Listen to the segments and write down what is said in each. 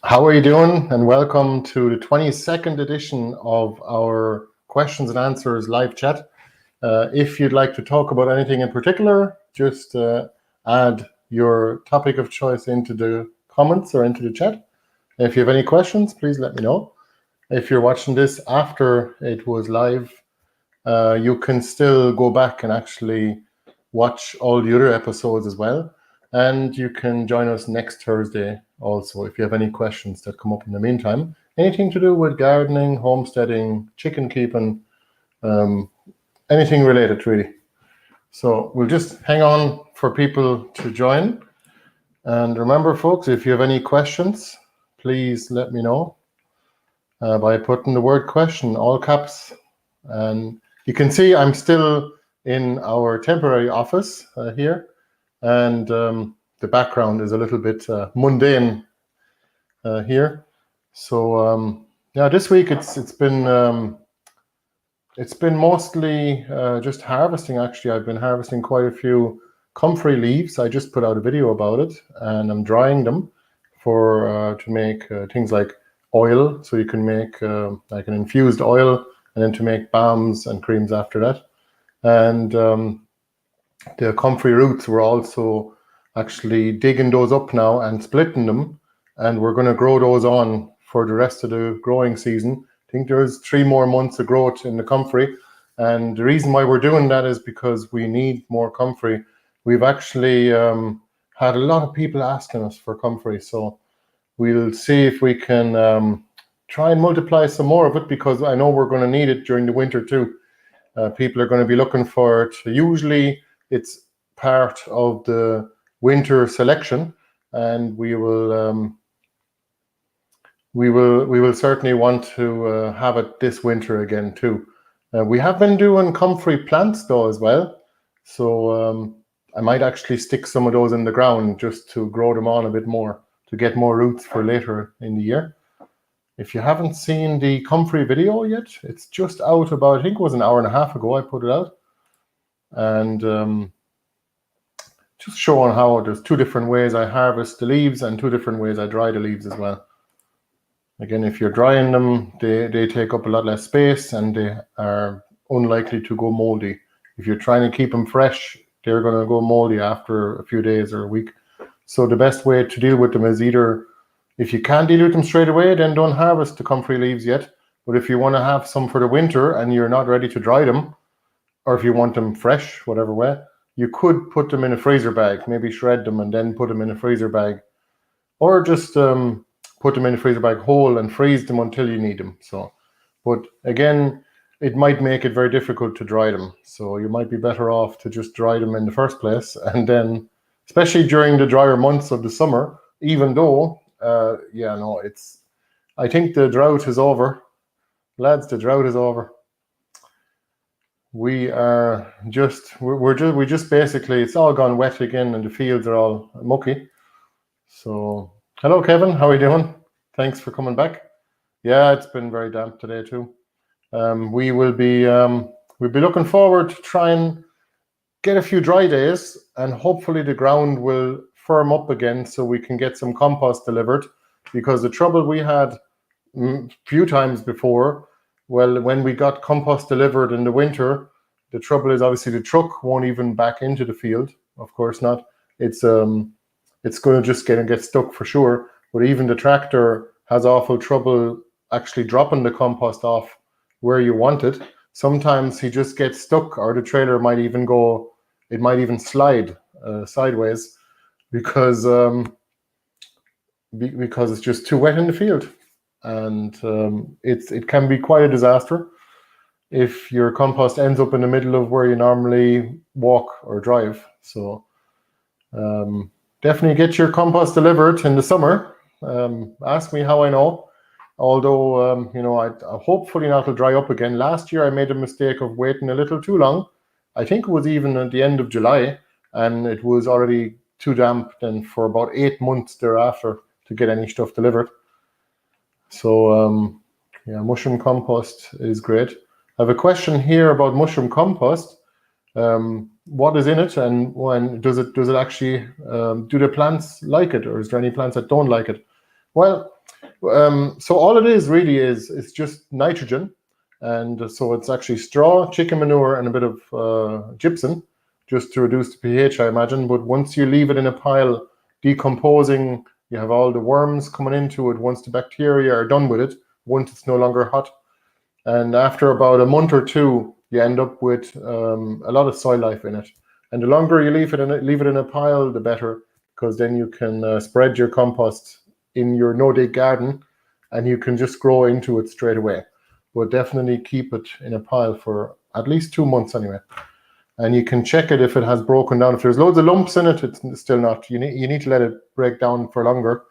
How are you doing? And welcome to the 22nd edition of our questions and answers live chat. If you'd like to talk about anything in particular, just add your topic of choice into the comments or into the chat. If you have any questions, please let me know. If you're watching this after it was live, you can still go back and actually watch all the other episodes as well. And you can join us next Thursday also if you have any questions that come up in the meantime. Anything to do with gardening, homesteading, chicken keeping, anything related really. So we'll just hang on for people to join. And remember, folks, if you have any questions, please let me know by putting the word question, all caps. And you can see I'm still in our temporary office here. And the background is a little bit mundane here. So yeah, this week it's been mostly just harvesting. Actually, I've been harvesting quite a few comfrey leaves. I just put out a video about it, and I'm drying them for to make things like oil. So you can make like an infused oil, and then to make balms and creams after that. And the comfrey roots, we're also actually digging those up now and splitting them, and we're going to grow those on for the rest of the growing season. I think there's 3 more months of growth in the comfrey, and the reason why we're doing that is because we need more comfrey. We've actually had a lot of people asking us for comfrey, so we'll see if we can try and multiply some more of it, because I know we're going to need it during the winter too. People are going to be looking for it. Usually it's part of the winter selection, and we will certainly want to have it this winter again too. We have been doing comfrey plants though as well, so I might actually stick some of those in the ground just to grow them on a bit more, to get more roots for later in the year. If you haven't seen the comfrey video yet, it's just out about, I think it was an hour and a half ago I put it out. And just showing how there's 2 different ways I harvest the leaves and 2 different ways I dry the leaves as well. Again, if you're drying them, they take up a lot less space and they are unlikely to go moldy. If you're trying to keep them fresh, they're going to go moldy after a few days or a week. So the best way to deal with them is either, if you can't deal with them straight away, then don't harvest the comfrey leaves yet. But if you want to have some for the winter and you're not ready to dry them, or if you want them fresh, whatever way, you could put them in a freezer bag, maybe shred them and then put them in a freezer bag, or just put them in a freezer bag whole and freeze them until you need them. So, but again, it might make it very difficult to dry them. So you might be better off to just dry them in the first place, and then, especially during the drier months of the summer, even though, I think the drought is over. Lads, the drought is over. We just basically, it's all gone wet again and the fields are all mucky. So, hello Kevin, how are you doing? Thanks for coming back. Yeah, it's been very damp today too. We'll be looking forward to try and get a few dry days, and hopefully the ground will firm up again so we can get some compost delivered, because the trouble we had a few times before, well, when we got compost delivered in the winter, the trouble is obviously the truck won't even back into the field. Of course not. It's going to just get stuck for sure. But even the tractor has awful trouble actually dropping the compost off where you want it. Sometimes he just gets stuck, or the trailer might even slide sideways because it's just too wet in the field. And it can be quite a disaster if your compost ends up in the middle of where you normally walk or drive. So definitely get your compost delivered in the summer. Ask me how I know. Although, I hopefully not will dry up again. Last year I made a mistake of waiting a little too long. I think it was even at the end of July, and it was already too damp then for about 8 months thereafter to get any stuff delivered. So mushroom compost is great. I have a question here about mushroom compost. What is in it, and when does it actually do the plants like it, or is there any plants that don't like it? Well, so all it is really is it's just nitrogen, and so it's actually straw, chicken manure, and a bit of gypsum, just to reduce the pH, I imagine. But once you leave it in a pile, decomposing, you have all the worms coming into it. Once the bacteria are done with it, once it's no longer hot, and after about a month or two, you end up with a lot of soil life in it. And the longer you leave it in a pile, the better, because then you can spread your compost in your no-dig garden, and you can just grow into it straight away. But definitely keep it in a pile for at least 2 months anyway. And you can check it if it has broken down. If there's loads of lumps in it, it's still not. You need to let it break down for longer.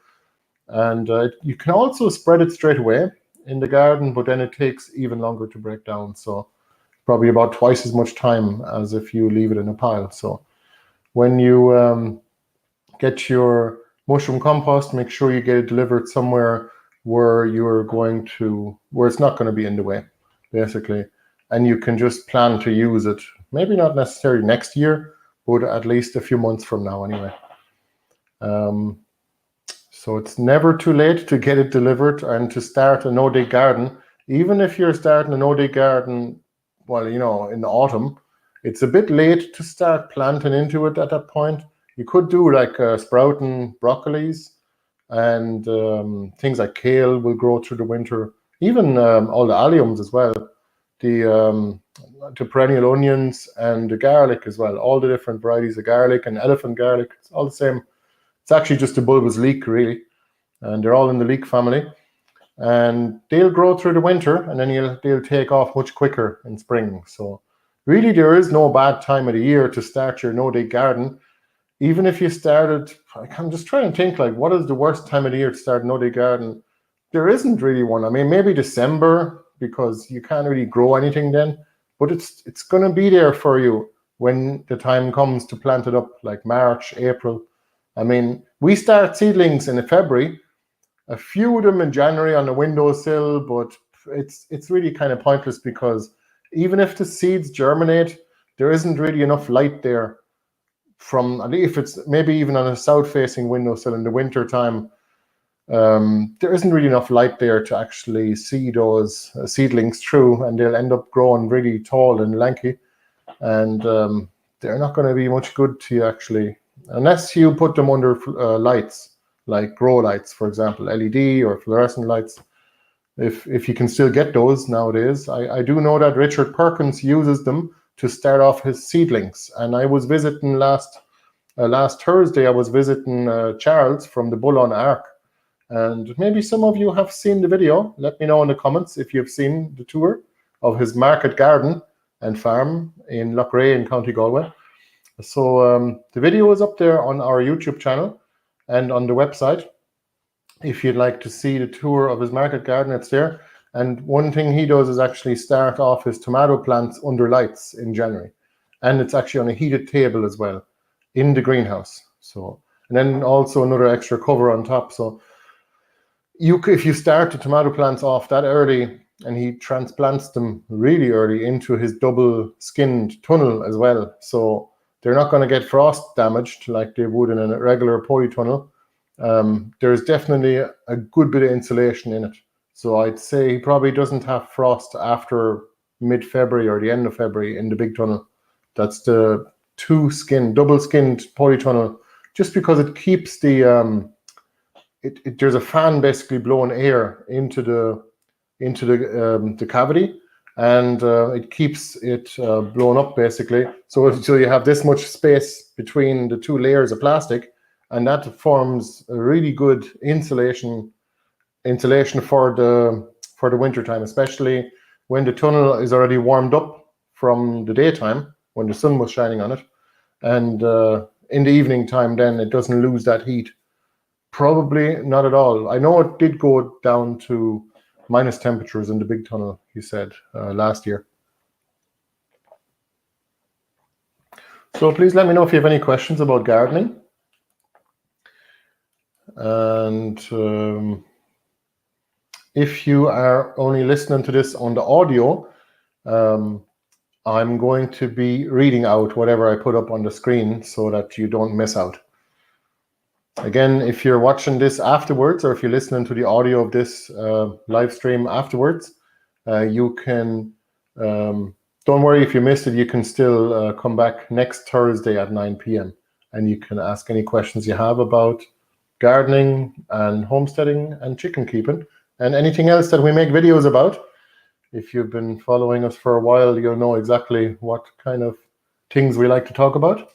And you can also spread it straight away in the garden, but then it takes even longer to break down. So probably about twice as much time as if you leave it in a pile. So when you get your mushroom compost, make sure you get it delivered somewhere where it's not going to be in the way, basically. And you can just plan to use it, maybe not necessarily next year, but at least a few months from now anyway. So it's never too late to get it delivered and to start a no-dig garden. Even if you're starting a no-dig garden, well, in the autumn, it's a bit late to start planting into it at that point. You could do like sprouting broccolis, and things like kale will grow through the winter. Even all the alliums as well, the perennial onions and the garlic as well. All the different varieties of garlic and elephant garlic, it's all the same. It's actually just a bulbous leek, really, and they're all in the leek family. And they'll grow through the winter, and then they'll take off much quicker in spring. So really, there is no bad time of the year to start your no-dig garden. Even if you started, I'm just trying to think, like, what is the worst time of the year to start a no-dig garden? There isn't really one. I mean, maybe December, because you can't really grow anything then, but it's going to be there for you when the time comes to plant it up, like March, April. I mean, we start seedlings in February, a few of them in January on the windowsill, but it's really kind of pointless, because even if the seeds germinate, there isn't really enough light there if it's maybe even on a south-facing windowsill in the winter time. There isn't really enough light there to actually see those seedlings through, and they'll end up growing really tall and lanky, and they're not going to be much good to you, actually, unless you put them under lights, like grow lights, for example, LED or fluorescent lights, if you can still get those nowadays. I do know that Richard Perkins uses them to start off his seedlings, and I was visiting last Thursday. I was visiting Charles from the Bull on Ark, and maybe some of you have seen the video. Let me know in the comments if you've seen the tour of his market garden and farm in Loughrea in County Galway. So the video is up there on our YouTube channel and on the website. If you'd like to see the tour of his market garden, it's there. And one thing he does is actually start off his tomato plants under lights in January. And it's actually on a heated table as well in the greenhouse. So, and then also another extra cover on top. So if you start the tomato plants off that early, and he transplants them really early into his double skinned tunnel as well. So they're not going to get frost damaged like they would in a regular polytunnel. There's definitely a good bit of insulation in it. So I'd say he probably doesn't have frost after mid-February or the end of February in the big tunnel. That's the double skinned polytunnel, just because it keeps the there's a fan basically blowing air into the cavity, and it keeps it blown up basically. So you have this much space between the two layers of plastic, and that forms a really good insulation for the winter time, especially when the tunnel is already warmed up from the daytime when the sun was shining on it, and in the evening time then it doesn't lose that heat. Probably not at all. I know it did go down to minus temperatures in the big tunnel, he said, last year. So please let me know if you have any questions about gardening. And if you are only listening to this on the audio, I'm going to be reading out whatever I put up on the screen so that you don't miss out. Again, if you're watching this afterwards, or if you're listening to the audio of this live stream afterwards, you can, don't worry if you missed it, you can still come back next Thursday at 9 p.m. and you can ask any questions you have about gardening and homesteading and chicken keeping and anything else that we make videos about. If you've been following us for a while, you'll know exactly what kind of things we like to talk about.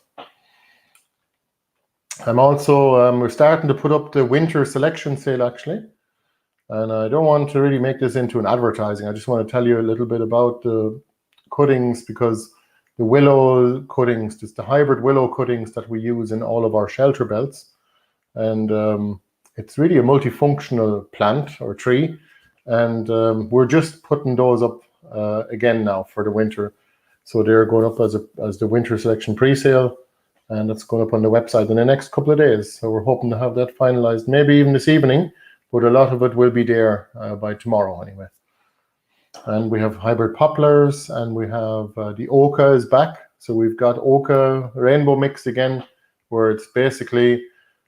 I'm also, we're starting to put up the winter selection sale actually. And I don't want to really make this into an advertising. I just want to tell you a little bit about the cuttings, because the willow cuttings, just the hybrid willow cuttings that we use in all of our shelter belts. And it's really a multifunctional plant or tree. And we're just putting those up again now for the winter. So they're going up as the winter selection pre-sale. And that's going up on the website in the next couple of days. So we're hoping to have that finalized, maybe even this evening, but a lot of it will be there by tomorrow anyway. And we have hybrid poplars, and we have the Oka is back. So we've got Oka rainbow mix again, where it's basically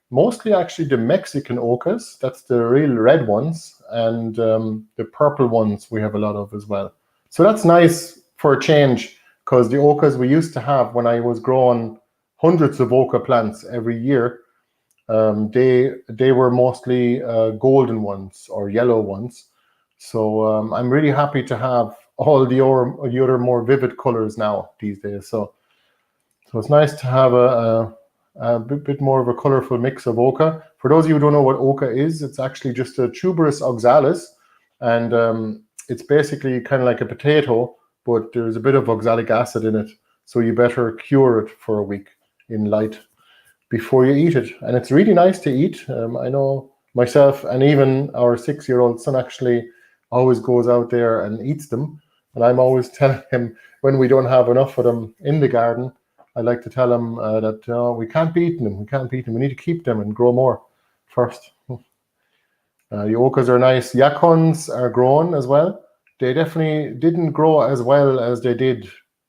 mostly actually the Mexican Okas. That's the real red ones. And the purple ones we have a lot of as well. So that's nice for a change, because the Okas we used to have when I was growing hundreds of Oka plants every year, they were mostly golden ones or yellow ones. So I'm really happy to have all the other more vivid colors now these days. So it's nice to have a bit more of a colorful mix of Oka. For those of you who don't know what Oka is, it's actually just a tuberous oxalis, and it's basically kind of like a potato, but there's a bit of oxalic acid in it. So you better cure it for a week in light before you eat it. And it's really nice to eat. I know myself and even our 6-year-old son actually always goes out there and eats them. And I'm always telling him when we don't have enough of them in the garden, I like to tell him that we can't be eating them. We can't be eating them. We need to keep them and grow more first. The Okas are nice. Yakons are grown as well. They definitely didn't grow as well as they did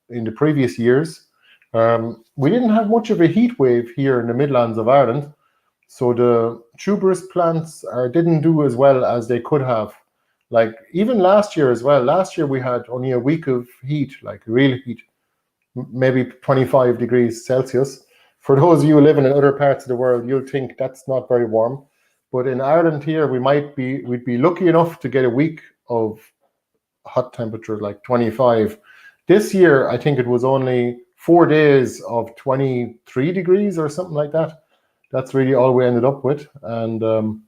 in the previous years. We didn't have much of a heat wave here in the Midlands of Ireland, so the tuberous plants didn't do as well as they could have. Like even last year as well. Last year we had only a week of heat, like real heat, maybe 25 degrees Celsius. For those of you living in other parts of the world, you'll think that's not very warm. But in Ireland here, we'd be lucky enough to get a week of hot temperature like 25. This year, I think it was only 4 days of 23 degrees or something like that. That's really all we ended up with. And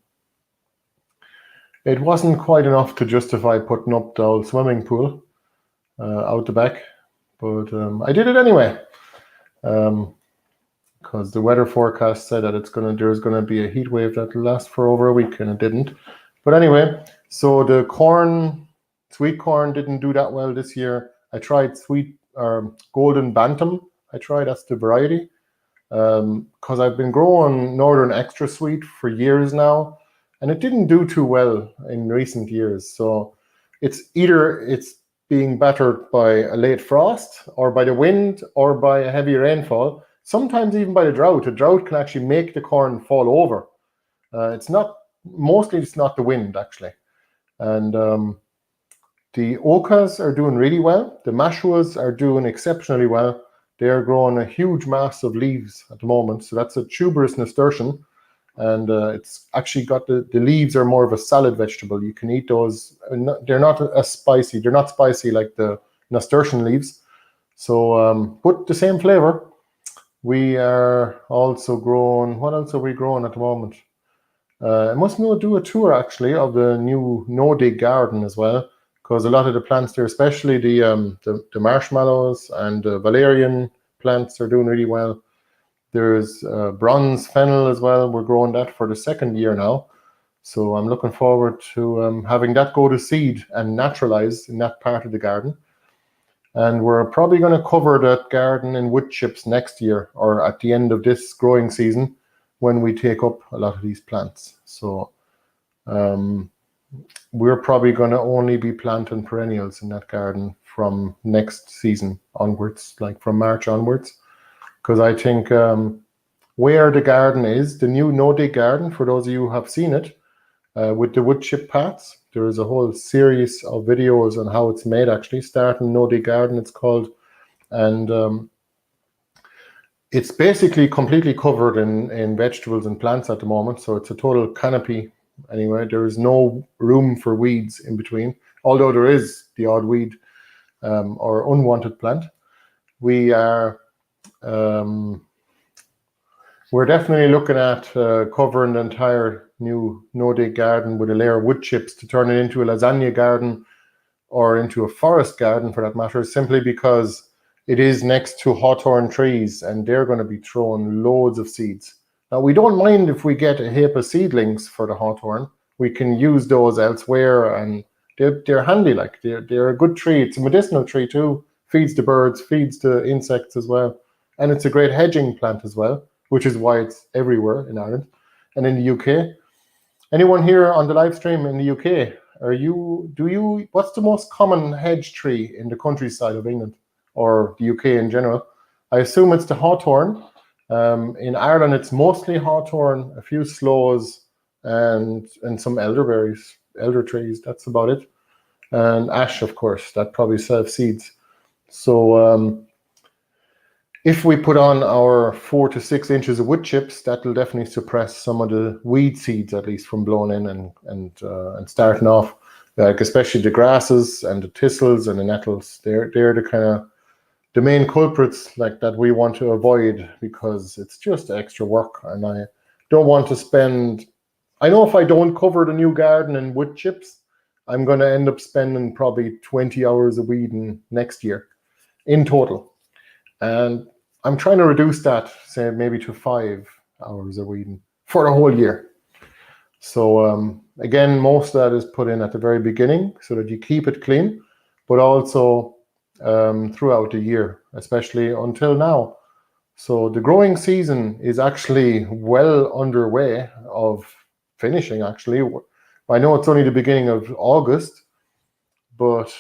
it wasn't quite enough to justify putting up the old swimming pool out the back. But I did it anyway. Because the weather forecast said that there's gonna be a heat wave that will last for over a week, and it didn't. But anyway, so the sweet corn didn't do that well this year. I tried golden bantam. That's the variety. Because I've been growing northern extra sweet for years now, and it didn't do too well in recent years. So it's being battered by a late frost, or by the wind, or by a heavy rainfall. Sometimes even by the drought. A drought can actually make the corn fall over. Mostly it's not the wind actually. And the Okas are doing really well. The Mashuas are doing exceptionally well. They are growing a huge mass of leaves at the moment. So that's a tuberous nasturtium. And it's actually got the leaves are more of a salad vegetable. You can eat those. They're not as spicy. They're not spicy like the nasturtium leaves. So, but the same flavor. We are also growing. What else are we growing at the moment? I must do a tour actually of the new no-dig garden as well, because a lot of the plants there, especially the marshmallows and the valerian plants, are doing really well. There's bronze fennel as well. We're growing that for the 2nd year now. So I'm looking forward to having that go to seed and naturalize in that part of the garden. And we're probably going to cover that garden in wood chips next year, or at the end of this growing season, when we take up a lot of these plants. So we're probably going to only be planting perennials in that garden from next season onwards, like from March onwards. Because I think where the garden is, the new no-dig garden, for those of you who have seen it, with the wood chip paths. There is a whole series of videos on how it's made, actually. Starting no-dig garden, it's called. And it's basically completely covered in vegetables and plants at the moment. So it's a total canopy. Anyway, there is no room for weeds in between, although there is the odd weed or unwanted plant. We are we're definitely looking at covering the entire new no-dig garden with a layer of wood chips to turn it into a lasagna garden or into a forest garden, for that matter, simply because it is next to hawthorn trees and they're going to be throwing loads of seeds. Now, we don't mind if we get a heap of seedlings for the hawthorn. We can use those elsewhere, and they're handy. Like they're a good tree. It's a medicinal tree too. Feeds the birds, feeds the insects as well, and it's a great hedging plant as well, which is why it's everywhere in Ireland and in the UK. Anyone here on the live stream in the UK? What's the most common hedge tree in the countryside of England or the UK in general? I assume it's the hawthorn. In Ireland, it's mostly hawthorn, a few sloes, and some elderberries, elder trees. That's about it. And ash, of course, that probably self seeds. So if we put on our 4 to 6 inches of wood chips, that will definitely suppress some of the weed seeds, at least from blowing in and starting off. Like especially the grasses and the thistles and the nettles. They're the kind of the main culprits like that we want to avoid, because it's just extra work, and I don't want to spend. I know if I don't cover the new garden in wood chips, I'm going to end up spending probably 20 hours of weeding next year in total. And I'm trying to reduce that, say maybe to 5 hours of weeding for the whole year. So again, most of that is put in at the very beginning so that you keep it clean, but also throughout the year, especially until now. So the growing season is actually well underway of finishing, actually. I know it's only the beginning of August, but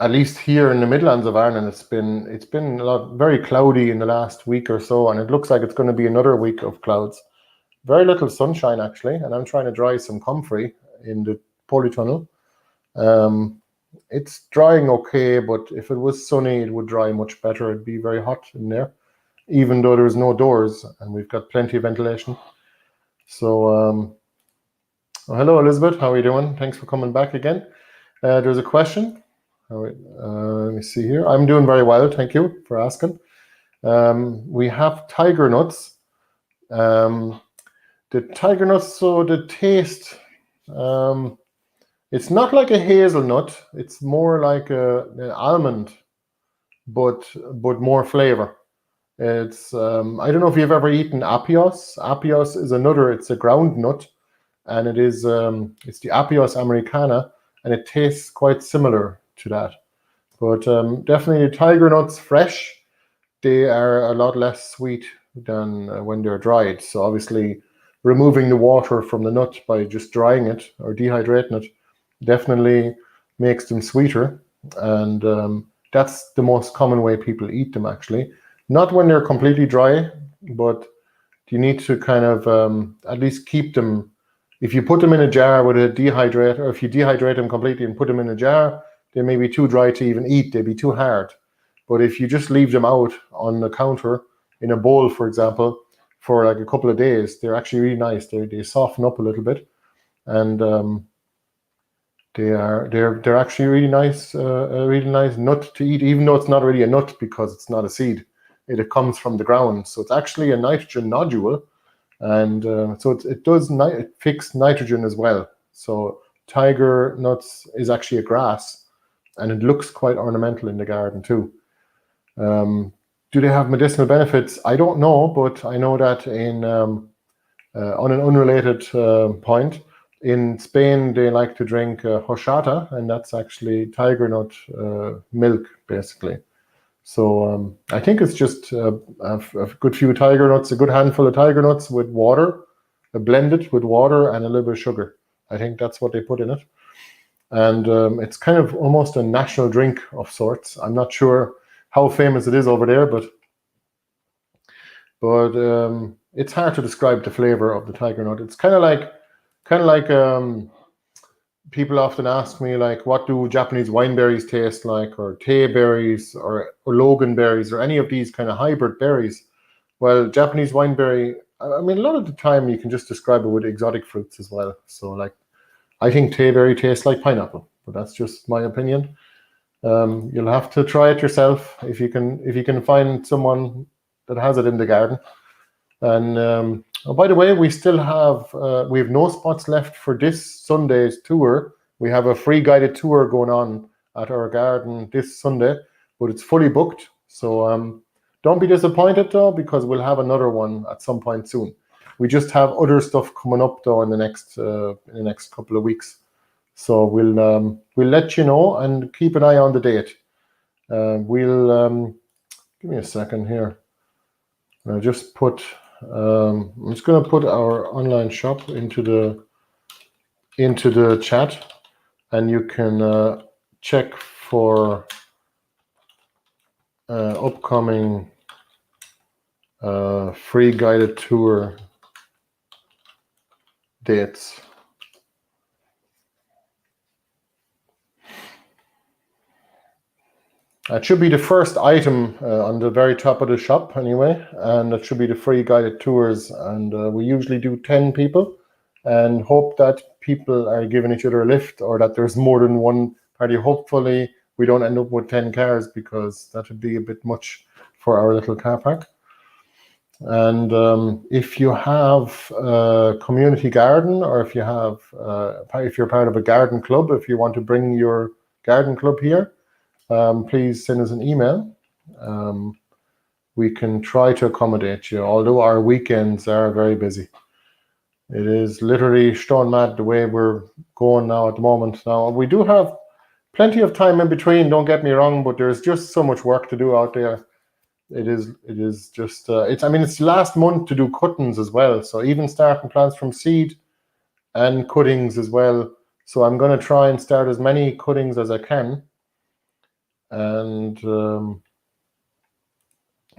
at least here in the Midlands of Ireland, it's been very cloudy in the last week or so, and it looks like it's going to be another week of clouds. Very little sunshine, actually, and I'm trying to dry some comfrey in the polytunnel. It's drying okay, but if it was sunny, it would dry much better. It'd be very hot in there, even though there's no doors and we've got plenty of ventilation. So, hello, Elizabeth. How are you doing? Thanks for coming back again. There's a question. Let me see here. I'm doing very well. Thank you for asking. We have tiger nuts. The tiger nuts, so the taste, it's not like a hazelnut. It's more like an almond, but more flavor. It's I don't know if you've ever eaten Apios. Apios is it's a ground nut, and it is it's the Apios americana, and it tastes quite similar to that. But definitely the tiger nuts fresh, they are a lot less sweet than when they're dried. So obviously removing the water from the nut by just drying it or dehydrating it definitely makes them sweeter. And that's the most common way people eat them, actually. Not when they're completely dry, but you need to kind of at least keep them. If you put them in a jar with a dehydrator, or if you dehydrate them completely and put them in a jar, they may be too dry to even eat. They'd be too hard. But if you just leave them out on the counter in a bowl, for example, for like a couple of days, they're actually really nice. They soften up a little bit, and they're actually really nice, a really nice nut to eat, even though it's not really a nut because it's not a seed. It comes from the ground, so it's actually a nitrogen nodule, and so it does fix nitrogen as well. So tiger nuts is actually a grass, and it looks quite ornamental in the garden too. Do they have medicinal benefits? I don't know, but I know that on an unrelated point, in Spain they like to drink horchata, and that's actually tiger nut milk, basically. So I think it's just a good few tiger nuts, a good handful of tiger nuts with water, blended with water and a little bit of sugar. I think that's what they put in it. And it's kind of almost a national drink of sorts. I'm not sure how famous it is over there, but but it's hard to describe the flavor of the tiger nut. It's kind of like people often ask me, like, what do Japanese wine berries taste like, or tay berries, or Logan berries, or any of these kind of hybrid berries. Well, Japanese wine berry, I mean, a lot of the time you can just describe it with exotic fruits as well. So, like, I think tay berry tastes like pineapple, but that's just my opinion. You'll have to try it yourself if you can find someone that has it in the garden. And oh, by the way, we still have we have no spots left for this Sunday's tour. We have a free guided tour going on at our garden this Sunday, but it's fully booked. So don't be disappointed though, because we'll have another one at some point soon. We just have other stuff coming up though in the next couple of weeks. So we'll let you know and keep an eye on the date. Give me a second here. I'll just put. I'm just going to put our online shop into the chat, and you can check for upcoming free guided tour dates. It should be the first item on the very top of the shop anyway, and it should be the free guided tours. And we usually do 10 people and hope that people are giving each other a lift, or that there's more than one party. Hopefully we don't end up with 10 cars, because that would be a bit much for our little car park. And if you have a community garden, or if you're part of a garden club, if you want to bring your garden club here, please send us an email. We can try to accommodate you, although our weekends are very busy. It is literally stone mad the way we're going now at the moment. Now, we do have plenty of time in between, don't get me wrong, but there's just so much work to do out there. It is just, it's last month to do cuttings as well. So even starting plants from seed and cuttings as well. So I'm going to try and start as many cuttings as I can. And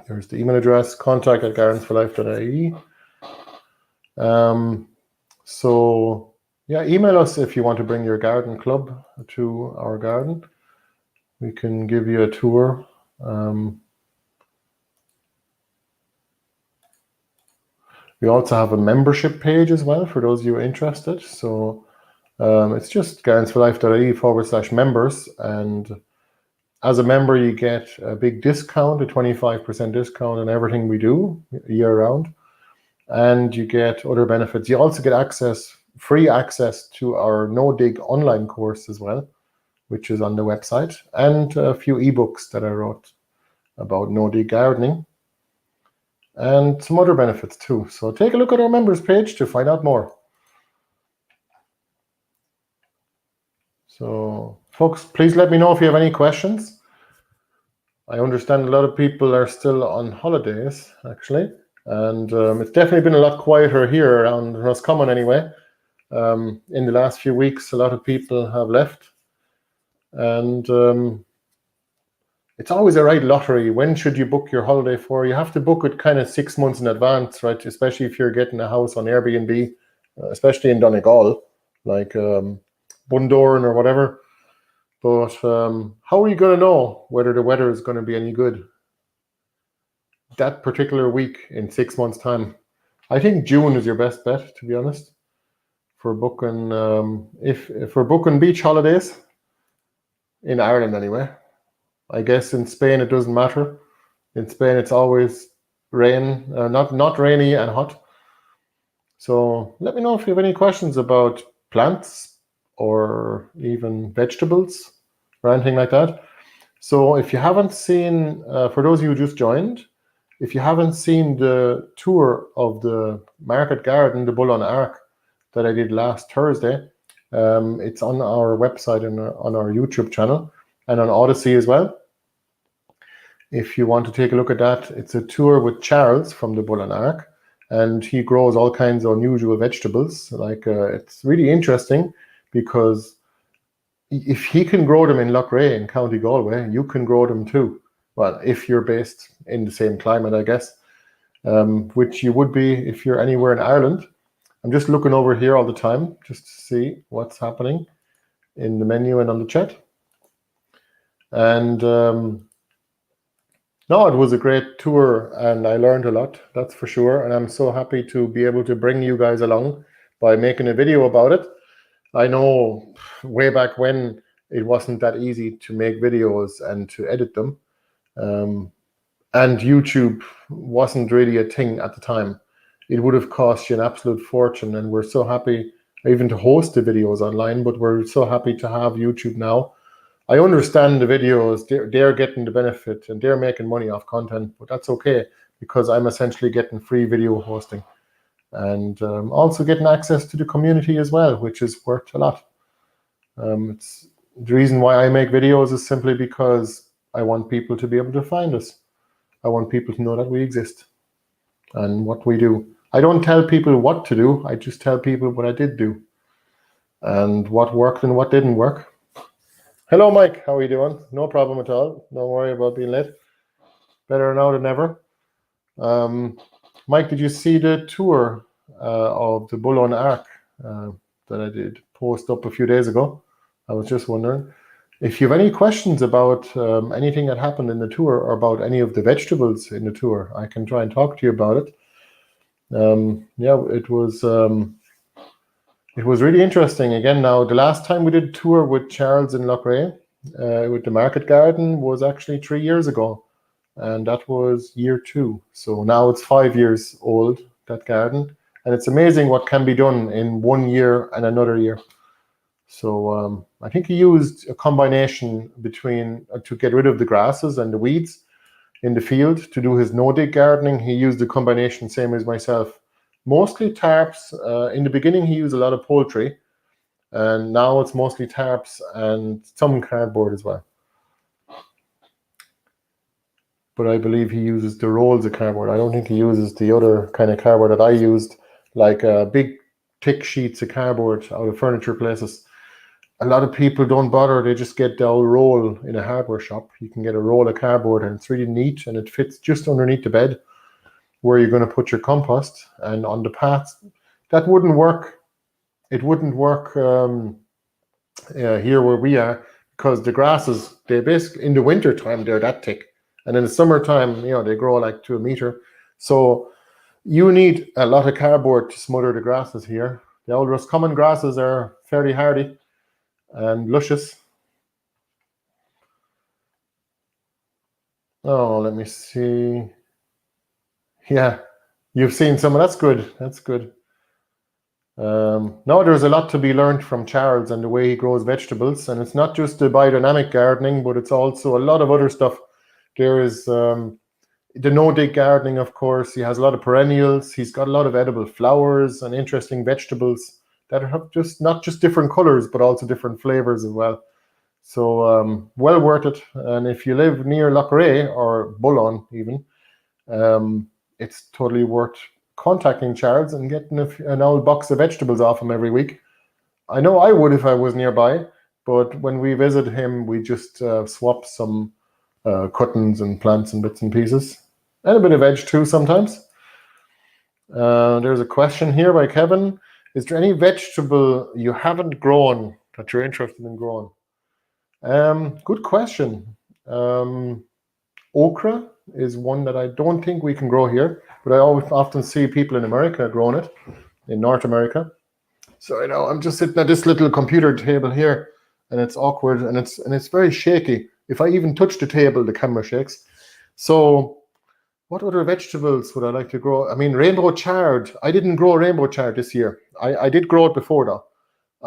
there's the email address, contact@gardensforlife.ie. So yeah, email us if you want to bring your garden club to our garden. We can give you a tour. We also have a membership page as well for those of you interested. So it's just gardensforlife.ie/members, and as a member, you get a big discount, a 25% discount on everything we do year round. And you get other benefits. You also get free access to our no-dig online course as well, which is on the website, and a few ebooks that I wrote about no-dig gardening, and some other benefits too. So take a look at our members page to find out more. So folks, please let me know if you have any questions. I understand a lot of people are still on holidays, actually, and it's definitely been a lot quieter here around Roscommon anyway. In the last few weeks, a lot of people have left, and it's always a right lottery. When should you book your holiday for? You have to book it kind of 6 months in advance, right? Especially if you're getting a house on Airbnb, especially in Donegal, like Bundoran or whatever. But how are you going to know whether the weather is going to be any good that particular week in 6 months' time? I think June is your best bet, to be honest, for booking if for booking beach holidays in Ireland anyway. I guess in Spain it doesn't matter. In Spain it's always rain, not rainy and hot. So let me know if you have any questions about plants or even vegetables or anything like that. So if you haven't seen, for those of you who just joined, if you haven't seen the tour of the market garden, the Bull on Ark, that I did last Thursday, it's on our website and on our YouTube channel and on Odyssey as well. If you want to take a look at that, it's a tour with Charles from the Bull on Ark, and he grows all kinds of unusual vegetables. Like it's really interesting because if he can grow them in Loughrea in County Galway, you can grow them too. Well, if you're based in the same climate, I guess. which you would be if you're anywhere in Ireland. I'm just looking over here all the time just to see what's happening in the menu and on the chat. And no, it was a great tour and I learned a lot, that's for sure. And I'm so happy to be able to bring you guys along by making a video about it. I know way back when it wasn't that easy to make videos and to edit them. And YouTube wasn't really a thing at the time. It would have cost you an absolute fortune, and we're so happy even to host the videos online, but we're so happy to have YouTube now. I understand the videos, they're getting the benefit and they're making money off content, but that's okay because I'm essentially getting free video hosting and also getting access to the community as well, which is worth a lot. It's the reason why I make videos is simply because I want people to be able to find us. I want people to know that we exist and what we do. I don't tell people what to do. I just tell people what I did do and what worked and what didn't work. Hello, Mike. How are you doing? No problem at all. Don't worry about being late. Better now than ever. Mike, did you see the tour of the Bull on Ark that I did post up a few days ago? I was just wondering. If you have any questions about anything that happened in the tour or about any of the vegetables in the tour, I can try and talk to you about it. Yeah, it was really interesting. Again, now the last time we did a tour with Charles in Loughrea with the market garden was actually 3 years ago, and that was year 2. So now it's 5 years old, that garden, and it's amazing what can be done in 1 year and another year. So I think he used a combination between to get rid of the grasses and the weeds in the field. To do his no-dig gardening, he used a combination, same as myself. Mostly tarps. In the beginning, he used a lot of poultry, and now it's mostly tarps and some cardboard as well. But I believe he uses the rolls of cardboard. I don't think he uses the other kind of cardboard that I used, like big, thick sheets of cardboard out of furniture places. A lot of people don't bother. They just get the old roll in a hardware shop. You can get a roll of cardboard and it's really neat and it fits just underneath the bed where you're going to put your compost and on the paths. That wouldn't work. It wouldn't work here where we are because the grasses, they basically, in the winter time, they're that thick. And in the summertime, they grow like to a meter. So you need a lot of cardboard to smother the grasses here. The old Roscommon grasses are fairly hardy and luscious. Oh, let me see. Yeah, you've seen some. That's good. That's good. No, there's a lot to be learned from Charles and the way he grows vegetables. And it's not just the biodynamic gardening, but it's also a lot of other stuff. There is the no-dig gardening, of course. He has a lot of perennials. He's got a lot of edible flowers and interesting vegetables that have just not just different colors, but also different flavors as well. So well worth it. And if you live near Loughrea or Bullon even, it's totally worth contacting Charles and getting an old box of vegetables off him every week. I know I would if I was nearby, but when we visit him, we just swap some cuttings and plants and bits and pieces. And a bit of veg too sometimes. There's a question here by Kevin. Is there any vegetable you haven't grown that you're interested in growing? Good question. Okra is one that I don't think we can grow here, but I often see people in America growing it, in North America. So I know I'm just sitting at this little computer table here, and it's awkward and it's very shaky. If I even touch the table, the camera shakes. So what other vegetables would I like to grow? I mean, rainbow chard. I didn't grow rainbow chard this year. I did grow it before though.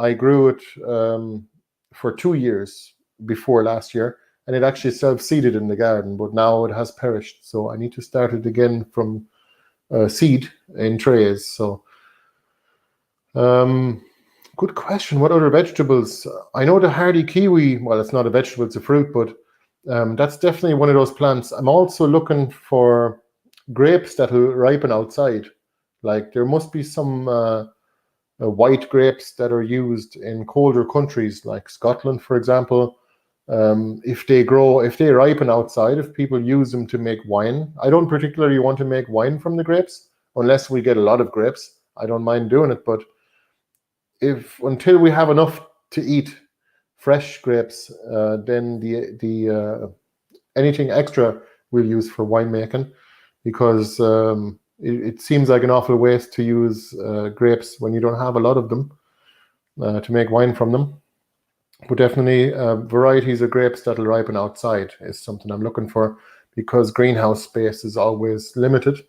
I grew it for 2 years before last year, and it actually self-seeded in the garden, but now it has perished. So I need to start it again from seed in trays. So good question. What other vegetables? I know the hardy kiwi. Well, it's not a vegetable, it's a fruit, but that's definitely one of those plants. I'm also looking for grapes that will ripen outside. Like there must be some white grapes that are used in colder countries like Scotland, for example. If they ripen outside, if people use them to make wine. I don't particularly want to make wine from the grapes unless we get a lot of grapes. I don't mind doing it, but until we have enough to eat fresh grapes, then the anything extra we'll use for winemaking, because it seems like an awful waste to use grapes when you don't have a lot of them to make wine from them. But definitely varieties of grapes that'll ripen outside is something I'm looking for, because greenhouse space is always limited.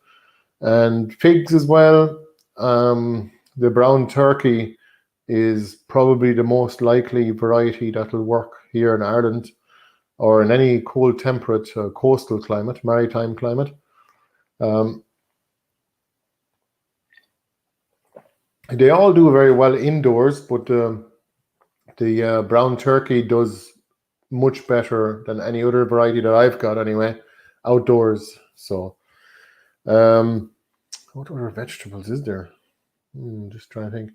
And figs as well. The brown turkey is probably the most likely variety that'll work here in Ireland or in any cold, temperate coastal climate, maritime climate. They all do very well indoors, but the brown turkey does much better than any other variety that I've got anyway, outdoors. So what other vegetables is there? Just trying to think.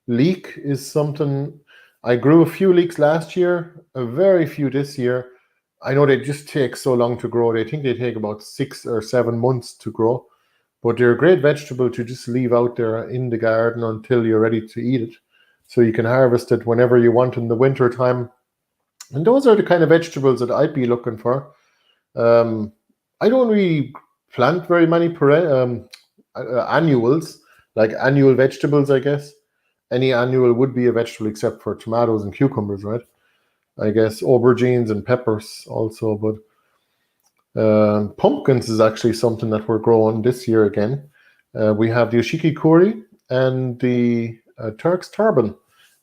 Leek is something. I grew a few leeks last year, a very few this year. I know they just take so long to grow. They think they take about 6 or 7 months to grow, but they're a great vegetable to just leave out there in the garden until you're ready to eat it. So you can harvest it whenever you want in the winter time. And those are the kind of vegetables that I'd be looking for. I don't really plant very many annuals, like annual vegetables, I guess. Any annual would be a vegetable except for tomatoes and cucumbers, right? I guess aubergines and peppers also, but pumpkins is actually something that we're growing this year again. We have the ushiki-kuri and the Turk's turban,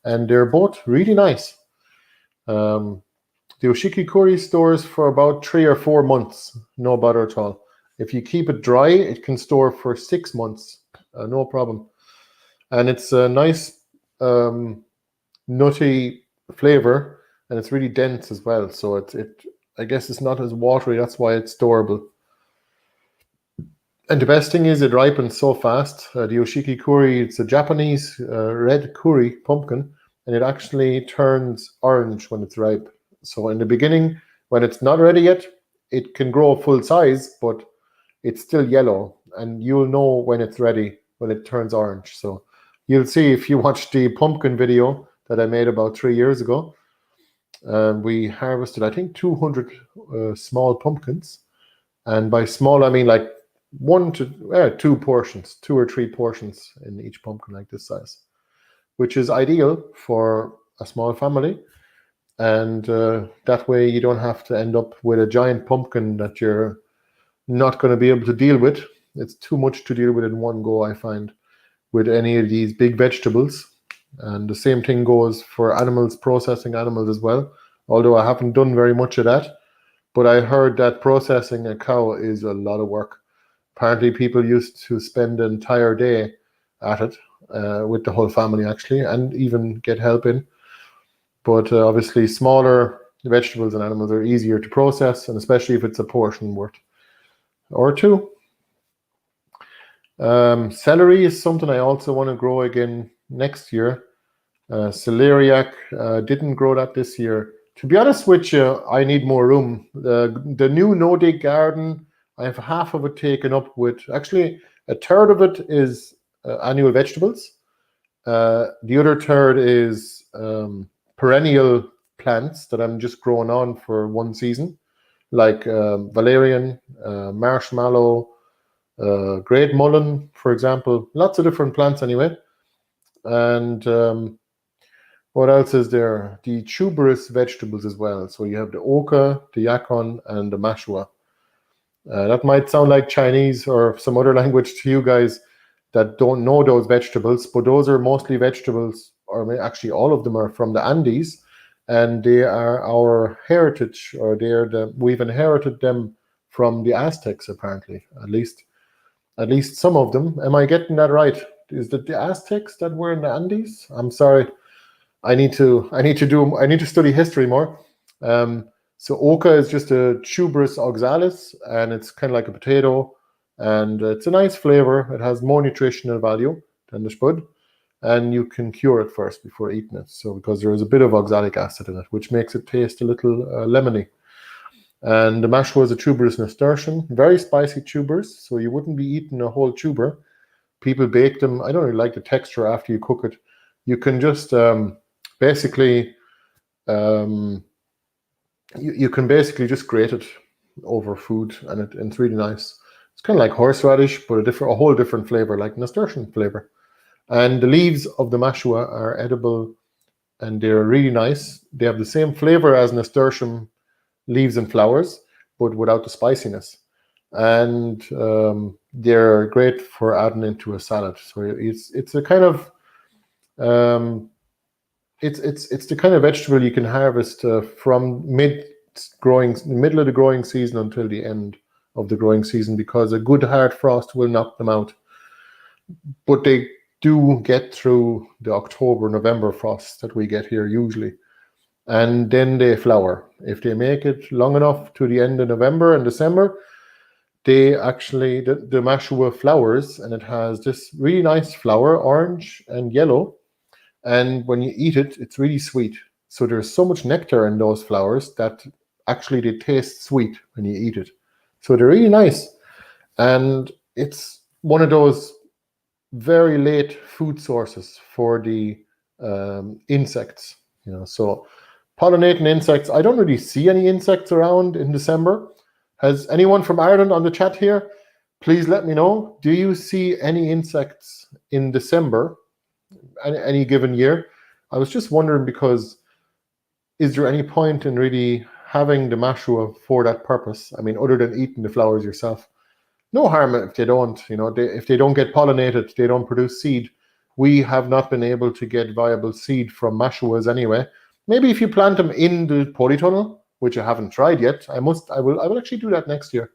and they're both really nice. The ushiki-kuri stores for about 3 or 4 months, no bother at all. If you keep it dry, it can store for 6 months, no problem. And it's a nice nutty flavor, and it's really dense as well. So I guess it's not as watery. That's why it's storable. And the best thing is it ripens so fast. The ushiki-kuri, it's a Japanese red kuri pumpkin, and it actually turns orange when it's ripe. So in the beginning, when it's not ready yet, it can grow full size, but it's still yellow, and you'll know when it's ready when it turns orange. So you'll see if you watch the pumpkin video that I made about 3 years ago. We harvested, I think, 200 small pumpkins. And by small, I mean like 1 to 2 portions, 2 or 3 portions in each pumpkin like this size, which is ideal for a small family. And that way you don't have to end up with a giant pumpkin that you're not going to be able to deal with. It's too much to deal with in one go, I find, with any of these big vegetables. And the same thing goes for animals, processing animals as well, although I haven't done very much of that. But I heard that processing a cow is a lot of work. Apparently people used to spend an entire day at it, with the whole family actually, and even get help in. But obviously smaller vegetables and animals are easier to process, and especially if it's a portion worth or 2. Celery is something I also want to grow again next year. Celeriac, didn't grow that this year. To be honest with you, I need more room. The new no-dig garden, I have half of it taken up with, actually a third of it is annual vegetables. The other third is perennial plants that I'm just growing on for one season, like valerian, marshmallow, great mullein, for example. Lots of different plants anyway. And what else is there? The tuberous vegetables as well. So you have the oca, the yacon, and the mashua. That might sound like Chinese or some other language to you guys that don't know those vegetables, but those are mostly vegetables, or actually all of them are from the Andes, and they are our heritage, or we've inherited them from the Aztecs, apparently, at least some of them. Am I getting that right? Is it the Aztecs that were in the Andes? I'm sorry. I need to study history more. So oca is just a tuberous oxalis, and it's kind of like a potato, and it's a nice flavor. It has more nutritional value than the spud. and you can cure it first before eating it. So because there is a bit of oxalic acid in it, which makes it taste a little lemony. And the mashua is a tuberous nasturtium, very spicy tubers, so you wouldn't be eating a whole tuber. People bake them. I don't really like the texture after you cook it. You can just basically you can basically just grate it over food, and it's really nice. It's kind of like horseradish, but a whole different flavor, like nasturtium flavor. And the leaves of the mashua are edible, and they're really nice. They have the same flavor as nasturtium leaves and flowers, but without the spiciness. And they're great for adding into a salad. So it's a kind of it's the kind of vegetable you can harvest from middle of the growing season until the end of the growing season, because a good hard frost will knock them out. But they do get through the October, November frosts that we get here usually. And then they flower. If they make it long enough to the end of November and December, they actually, the mashua flowers, and it has this really nice flower, orange and yellow. And when you eat it, it's really sweet. So there's so much nectar in those flowers that actually they taste sweet when you eat it. So they're really nice. And it's one of those very late food sources for the insects. So pollinating insects, I don't really see any insects around in December. Has anyone from Ireland on the chat here? Please let me know. Do you see any insects in December, any given year? I was just wondering, because is there any point in really having the mashua for that purpose? I mean, other than eating the flowers yourself. No harm if they don't, if they don't get pollinated, they don't produce seed. We have not been able to get viable seed from mashuas anyway. Maybe if you plant them in the polytunnel, which I haven't tried yet, I will actually do that next year.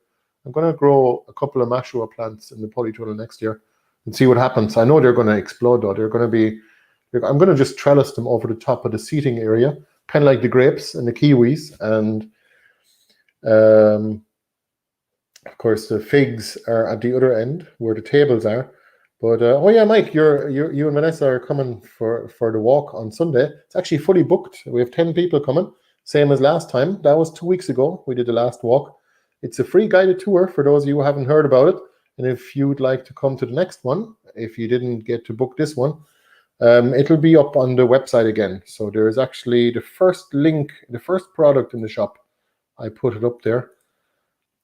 I'm going to grow a couple of mashua plants in the polytunnel next year and see what happens. I know they're going to explode though. I'm going to just trellis them over the top of the seating area, kind of like the grapes and the kiwis. And of course, the figs are at the other end where the tables are. But oh yeah, Mike, you and Vanessa are coming for the walk on Sunday. It's actually fully booked. We have 10 people coming, same as last time. That was 2 weeks ago. We did the last walk. It's a free guided tour for those of you who haven't heard about it. And if you'd like to come to the next one, if you didn't get to book this one, it'll be up on the website again. So there is actually the first link, the first product in the shop. I put it up there.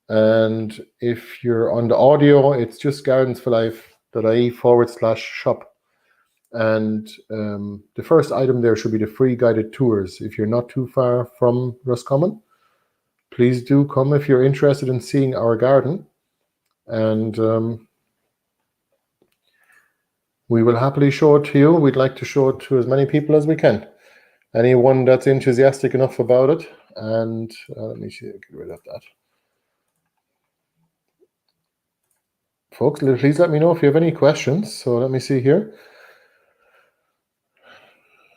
And if you're on the audio, it's just gardensforlife.ie/shop. And the first item there should be the free guided tours. If you're not too far from Roscommon, please do come if you're interested in seeing our garden. And we will happily show it to you. We'd like to show it to as many people as we can. Anyone that's enthusiastic enough about it. And let me see, get rid of that. Folks, please let me know if you have any questions. So let me see here.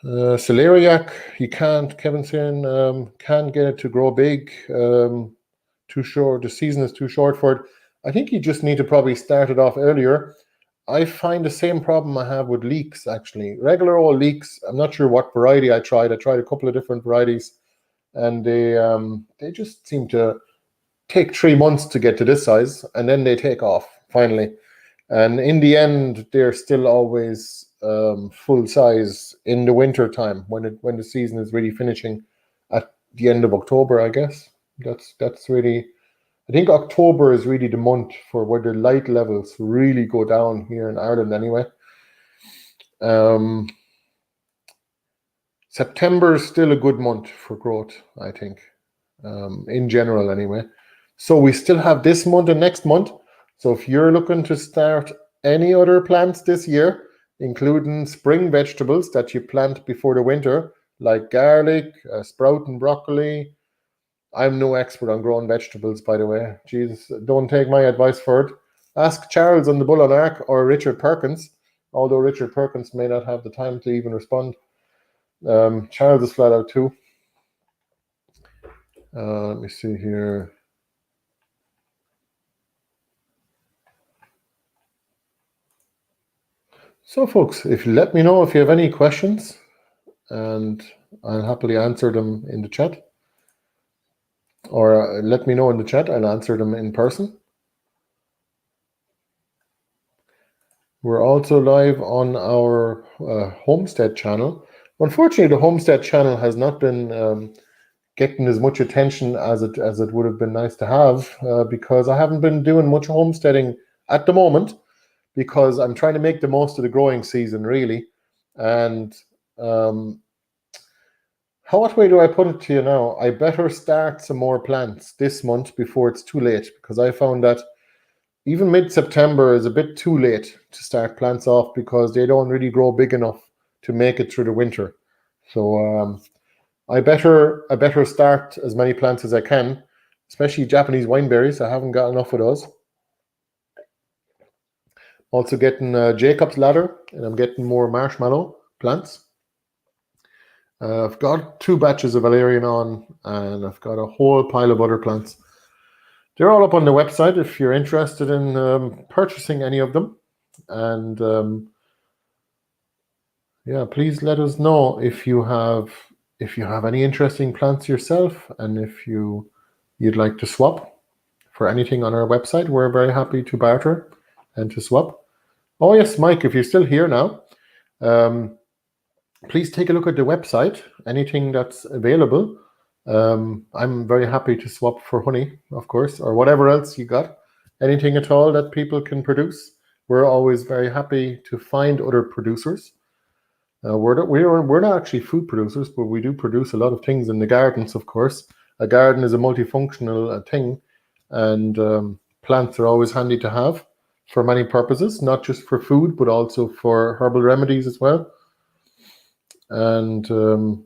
Celeriac, you can't, Kevin's saying, can't get it to grow big. Too short, the season is too short for it. I think you just need to probably start it off earlier. I find the same problem I have with leeks, actually. Regular old leeks, I'm not sure what variety I tried. I tried a couple of different varieties, and they just seem to take 3 months to get to this size, and then they take off finally. And in the end, they're still always full size in the winter time when the season is really finishing at the end of October, I guess. That's really, I think October is really the month for where the light levels really go down here in Ireland anyway. September is still a good month for growth, I think, in general anyway. So we still have this month and next month. So if you're looking to start any other plants this year, including spring vegetables that you plant before the winter, like garlic, sprouting broccoli. I'm no expert on growing vegetables, by the way. Jesus, don't take my advice for it. Ask Charles on the Bull on Ark or Richard Perkins, although Richard Perkins may not have the time to even respond. Charles is flat out too. Let me see here. So folks, if you let me know if you have any questions, and I'll happily answer them in the chat, or let me know in the chat, I'll answer them in person. We're also live on our Homestead channel. Unfortunately, the Homestead channel has not been getting as much attention as it would have been nice to have, because I haven't been doing much homesteading at the moment, because I'm trying to make the most of the growing season, really. And what way do I put it to you now? I better start some more plants this month before it's too late, because I found that even mid-September is a bit too late to start plants off, because they don't really grow big enough to make it through the winter. So I better start as many plants as I can, especially Japanese wineberries. I haven't got enough of those. Also getting Jacob's ladder, and I'm getting more marshmallow plants. I've got 2 batches of valerian on, and I've got a whole pile of other plants. They're all up on the website if you're interested in purchasing any of them. And yeah, please let us know if you have any interesting plants yourself, and if you'd like to swap for anything on our website. We're very happy to barter and to swap. Oh yes, Mike, if you're still here now, please take a look at the website. Anything that's available, I'm very happy to swap for honey, of course, or whatever else you got. Anything at all that people can produce. We're always very happy to find other producers. We're not actually food producers, but we do produce a lot of things in the gardens, of course. A garden is a multifunctional thing, and plants are always handy to have for many purposes, not just for food, but also for herbal remedies as well. And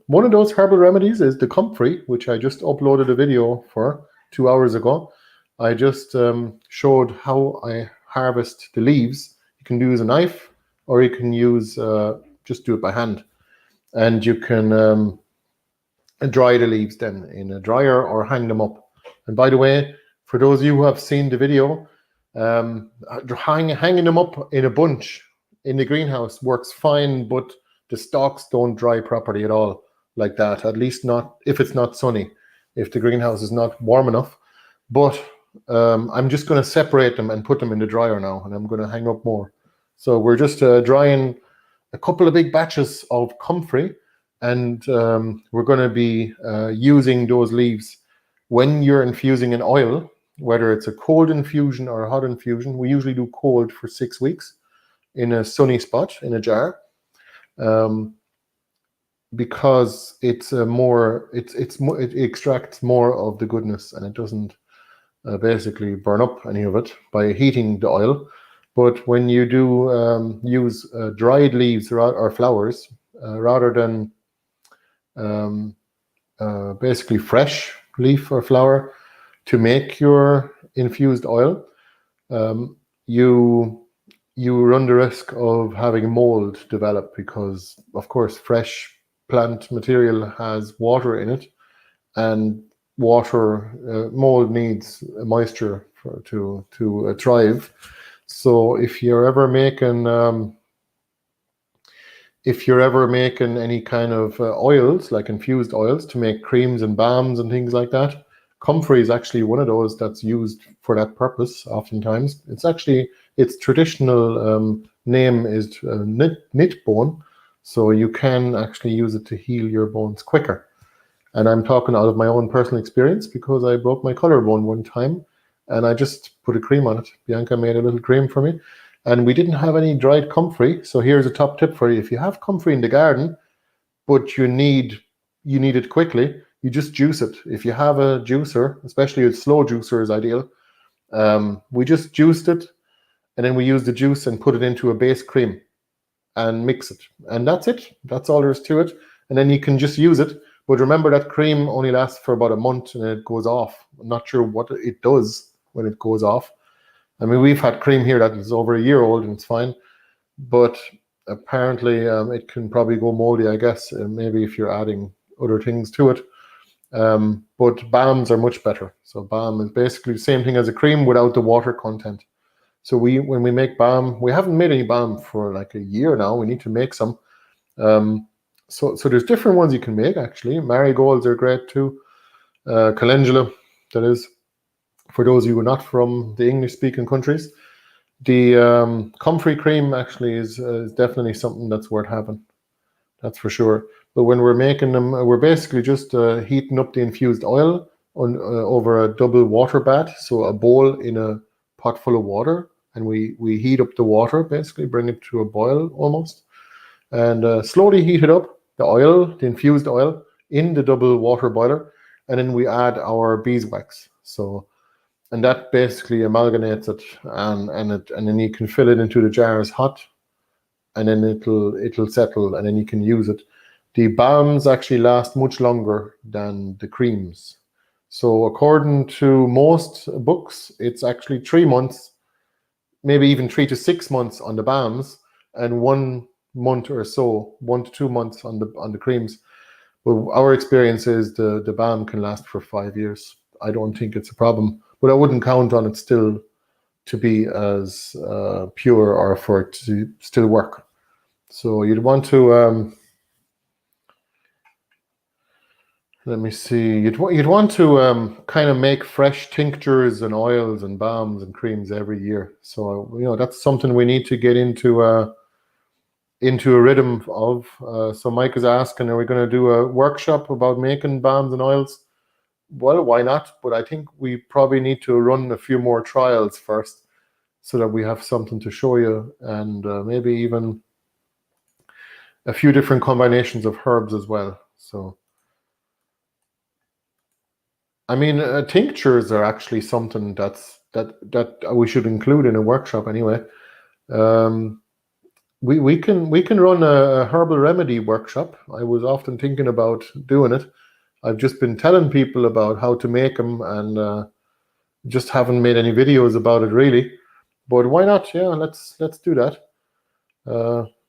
one of those herbal remedies is the comfrey, which I just uploaded a video for 2 hours ago. I just showed how I harvest the leaves. You can use a knife, or you can use just do it by hand, and you can dry the leaves then in a dryer or hang them up. And by the way, for those of you who have seen the video, hanging them up in a bunch in the greenhouse works fine, but the stalks don't dry properly at all like that, at least not if it's not sunny, if the greenhouse is not warm enough. But I'm just going to separate them and put them in the dryer now, and I'm going to hang up more. So we're just drying a couple of big batches of comfrey, and we're going to be using those leaves when you're infusing an oil, whether it's a cold infusion or a hot infusion. We usually do cold for 6 weeks in a sunny spot in a jar, because it extracts more of the goodness, and it doesn't basically burn up any of it by heating the oil. But when you do use dried leaves or flowers rather than basically fresh leaf or flower to make your infused oil, you run the risk of having mold develop, because of course fresh plant material has water in it, and mold needs moisture to thrive. So if you're ever making any kind of oils, like infused oils to make creams and balms and things like that, comfrey is actually one of those that's used for that purpose oftentimes. Its traditional name is knit bone, so you can actually use it to heal your bones quicker. And I'm talking out of my own personal experience, because I broke my collarbone one time and I just put a cream on it. Bianca made a little cream for me, and we didn't have any dried comfrey. So here's a top tip for you. If you have comfrey in the garden, but you need it quickly, you just juice it. If you have a juicer, especially a slow juicer is ideal. We just juiced it, and then we use the juice and put it into a base cream and mix it. And that's it. That's all there is to it. And then you can just use it. But remember, that cream only lasts for about a month and it goes off. I'm not sure what it does when it goes off. I mean, we've had cream here that is over a year old and it's fine. But apparently it can probably go moldy, I guess, maybe if you're adding other things to it. But balms are much better. So balm is basically the same thing as a cream without the water content. So when we make balm, we haven't made any balm for like a year now. We need to make some. So there's different ones you can make actually. Marigolds are great too. Calendula, that is, for those of you who are not from the English-speaking countries. The comfrey cream actually is definitely something that's worth having. That's for sure. But when we're making them, we're basically just heating up the infused oil over a double water bath. So a bowl in a pot full of water, and we heat up the water, basically bring it to a boil almost, and slowly heat it up, the infused oil, in the double water boiler, and then we add our beeswax. And that basically amalgamates it, and then you can fill it into the jars hot, and then it'll settle, and then you can use it. The balms actually last much longer than the creams. So according to most books, it's actually 3 months, maybe even 3 to 6 months on the balms, and 1 month or so, 1 to 2 months on the creams. But our experience is the balm can last for 5 years. I don't think it's a problem, but I wouldn't count on it still to be as pure or for it to still work. So you'd want to let me see. You'd want to kind of make fresh tinctures and oils and balms and creams every year. So that's something we need to get into a rhythm of. So Mike is asking, are we going to do a workshop about making balms and oils? Well, why not? But I think we probably need to run a few more trials first, so that we have something to show you, and maybe even a few different combinations of herbs as well. So, I mean, tinctures are actually something that we should include in a workshop anyway. We can run a herbal remedy workshop. I was often thinking about doing it. I've just been telling people about how to make them, and just haven't made any videos about it really. But why not? Yeah, let's do that.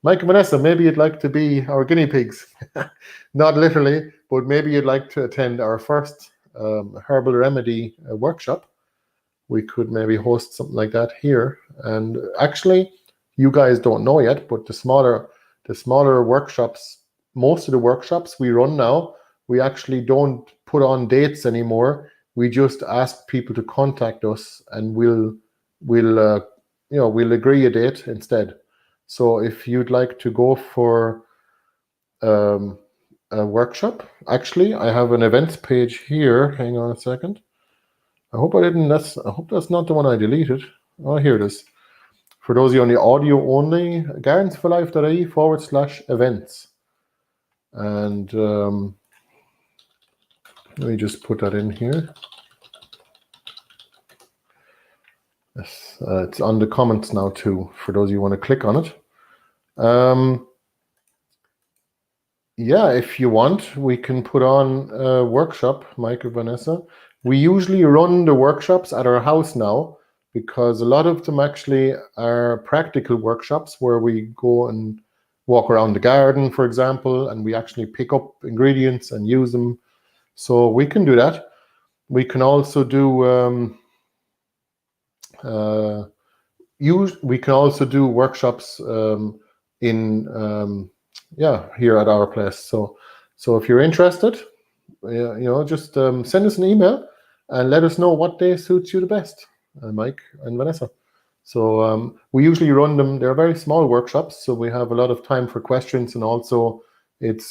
Mike and Vanessa, maybe you'd like to be our guinea pigs. Not literally, but maybe you'd like to attend our first herbal remedy workshop. We could maybe host something like that here. And actually, you guys don't know yet, but the smaller workshops, most of the workshops we run now, we actually don't put on dates anymore. We just ask people to contact us, and we'll agree a date instead. So if you'd like to go for a workshop, actually, I have an events page here. Hang on a second. I hope that's not the one I deleted. Oh, here it is. For those of you on the audio only, gardensforlife.ie/events. And let me just put that in here. Yes, it's on the comments now too, for those of you who want to click on it. Yeah, if you want, we can put on a workshop, Mike or Vanessa. We usually run the workshops at our house now, because a lot of them actually are practical workshops where we go and walk around the garden, for example, and we actually pick up ingredients and use them. So we can do that. We can also do workshops here at our place. So if you're interested, just send us an email and let us know what day suits you the best, Mike and Vanessa. So we usually run them. They're very small workshops, so we have a lot of time for questions, and also it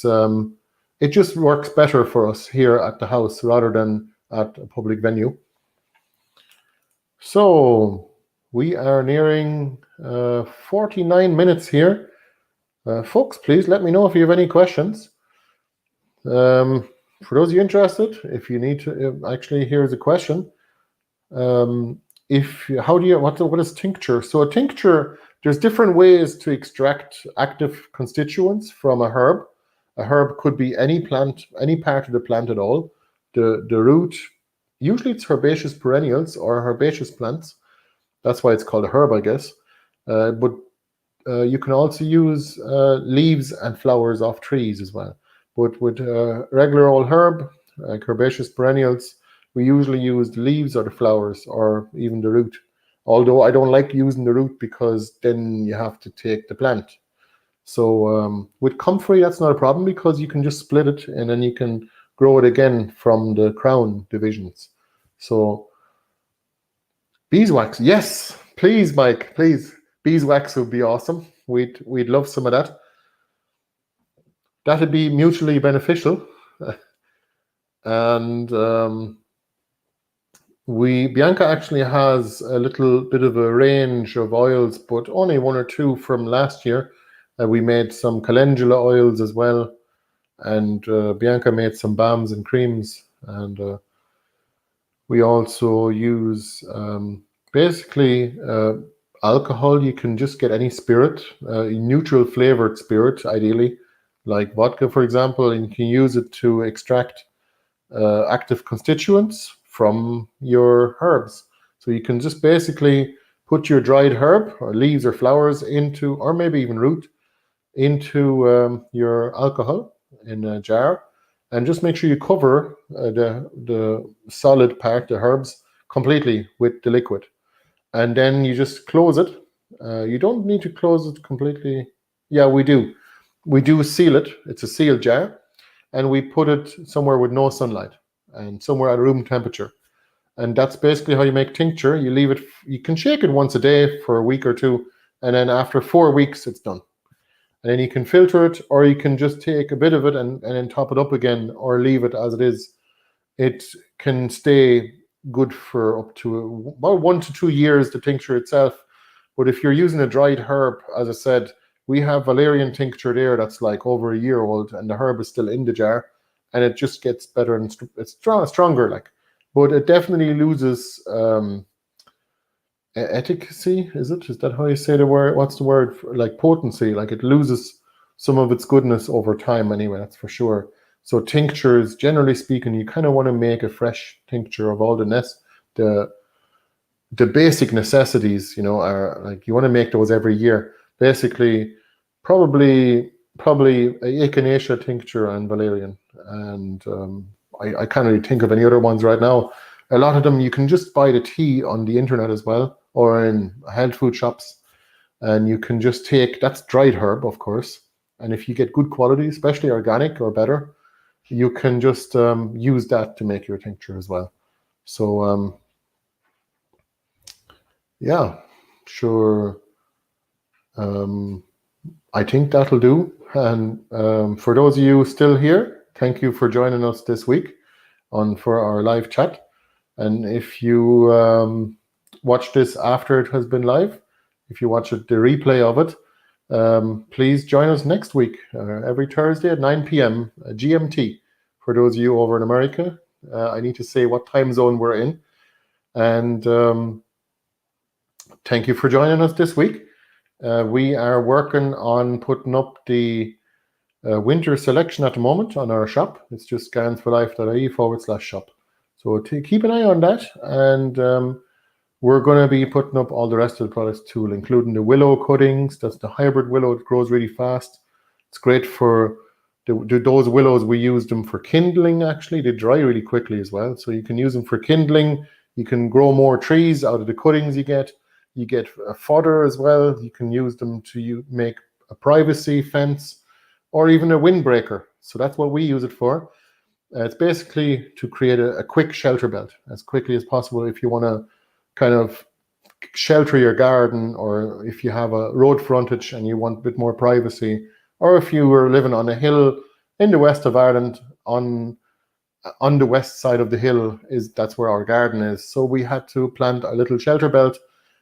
just works better for us here at the house rather than at a public venue. So we are nearing 49 minutes here. Folks, please let me know if you have any questions. For those of you interested, if you need to, actually, here's a question. What is tincture? So a tincture, there's different ways to extract active constituents from a herb. A herb could be any plant, any part of the plant at all. The root, usually it's herbaceous perennials or herbaceous plants. That's why it's called a herb, I guess. But you can also use leaves and flowers off trees as well. But with regular old herb, like herbaceous perennials, we usually use the leaves or the flowers or even the root. Although I don't like using the root because then you have to take the plant. So with comfrey, that's not a problem because you can just split it and then you can grow it again from the crown divisions. So beeswax, yes, please, Mike, please. Beeswax would be awesome. We'd love some of that. That'd be mutually beneficial. And Bianca actually has a little bit of a range of oils, but only one or two from last year. We made some calendula oils as well, and Bianca made some balms and creams, and we also use basically alcohol. You can just get any spirit, neutral flavored spirit, ideally, like vodka, for example, and you can use it to extract active constituents from your herbs. So you can just basically put your dried herb or leaves or flowers into, or maybe even root, into your alcohol in a jar, and just make sure you cover the solid part, the herbs, completely with the liquid. And then you just close it. You don't need to close it completely. Yeah, we do. We do seal it. It's a sealed jar. And we put it somewhere with no sunlight and somewhere at room temperature. And that's basically how you make tincture. You leave it, you can shake it once a day for a week or two. And then after 4 weeks, it's done. And then you can filter it, or you can just take a bit of it and then top it up again, or leave it as it is. It can stay good for up to about 1 to 2 years, the tincture itself. But if you're using a dried herb, as I said, we have valerian tincture there that's like over a year old, and the herb is still in the jar, and it just gets better and it's stronger, like. But it definitely loses efficacy. Is that how you say the word? What's the word for, like, potency? Like, it loses some of its goodness over time anyway, that's for sure. So tinctures, generally speaking, you kind of want to make a fresh tincture of all the basic necessities, are like, you want to make those every year. Basically, probably echinacea tincture and valerian. And I can't really think of any other ones right now. A lot of them, you can just buy the tea on the internet as well, or in health food shops. And you can just take, that's dried herb, of course. And if you get good quality, especially organic or better, you can just use that to make your tincture as well. So, yeah, sure. I think that'll do. And for those of you still here, thank you for joining us this week for our live chat. And if you watch this after it has been live, if you watch the replay of it, please join us next week, every Thursday at 9 p.m. GMT. For those of you over in America, I need to say what time zone we're in. And thank you for joining us this week. We are working on putting up the winter selection at the moment on our shop. It's just scansforlife.ie/shop. So keep an eye on that. And we're going to be putting up all the rest of the products too, including the willow cuttings. That's the hybrid willow. It grows really fast. It's great for those willows. We use them for kindling, actually. They dry really quickly as well. So you can use them for kindling. You can grow more trees out of the cuttings you get. You get a fodder as well. You can use them to make a privacy fence or even a windbreaker. So that's what we use it for. It's basically to create a quick shelter belt as quickly as possible if you want to kind of shelter your garden, or if you have a road frontage and you want a bit more privacy, or if you were living on a hill in the west of Ireland, on the west side of the hill, that's where our garden is. So we had to plant a little shelter belt,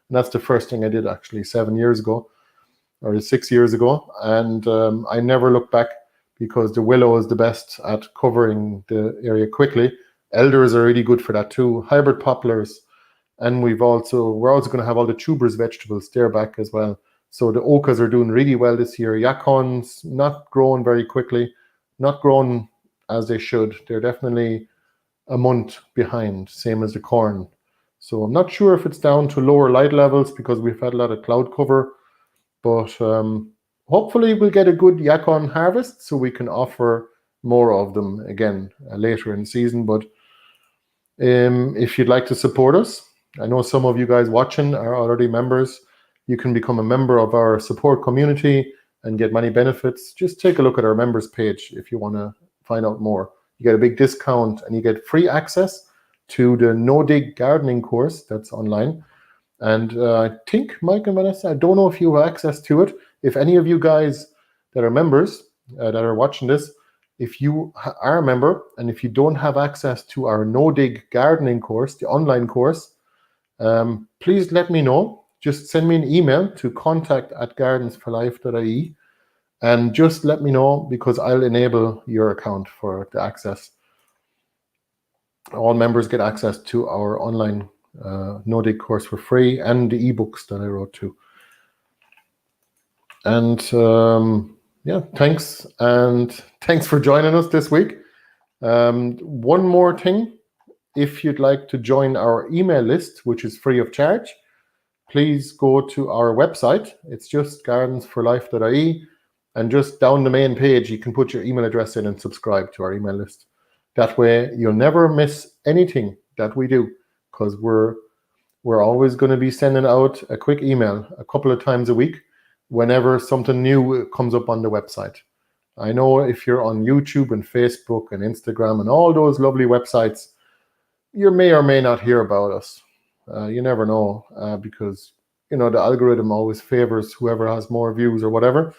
and that's the first thing I did actually 7 years ago, or 6 years ago. And I never looked back, because the willow is the best at covering the area quickly. Elders are really good for that too. Hybrid poplars. And we're also going to have all the tubers vegetables there back as well. So the ochas are doing really well this year. Yacons, not growing very quickly, not growing as they should. They're definitely a month behind, same as the corn. So I'm not sure if it's down to lower light levels because we've had a lot of cloud cover, but hopefully we'll get a good yacon harvest so we can offer more of them again later in the season. But if you'd like to support us, I know some of you guys watching are already members. You can become a member of our support community and get many benefits. Just take a look at our members page if you want to find out more. You get a big discount and you get free access to the No Dig gardening course that's online. And I think, Mike and Vanessa, I don't know if you have access to it. If any of you guys that are members that are watching this, if you are a member and if you don't have access to our No Dig gardening course, the online course, please let me know. Just send me an email to contact@gardensforlife.ie and just let me know, because I'll enable your account for the access. All members get access to our online No Dig course for free and the ebooks that I wrote too. And yeah, thanks for joining us this week. One more thing, if you'd like to join our email list, which is free of charge, please go to our website. It's just gardensforlife.ie, and just down the main page, you can put your email address in and subscribe to our email list. That way, you'll never miss anything that we do, because we're always going to be sending out a quick email a couple of times a week whenever something new comes up on the website. I know if you're on YouTube and Facebook and Instagram and all those lovely websites, you may or may not hear about us. You never know, because the algorithm always favors whoever has more views or whatever.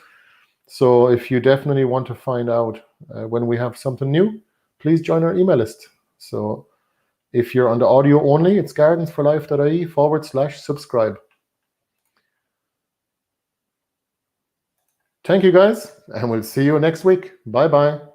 So if you definitely want to find out when we have something new, please join our email list. So if you're on the audio only, it's gardensforlife.ie/subscribe. Thank you, guys, and we'll see you next week. Bye-bye.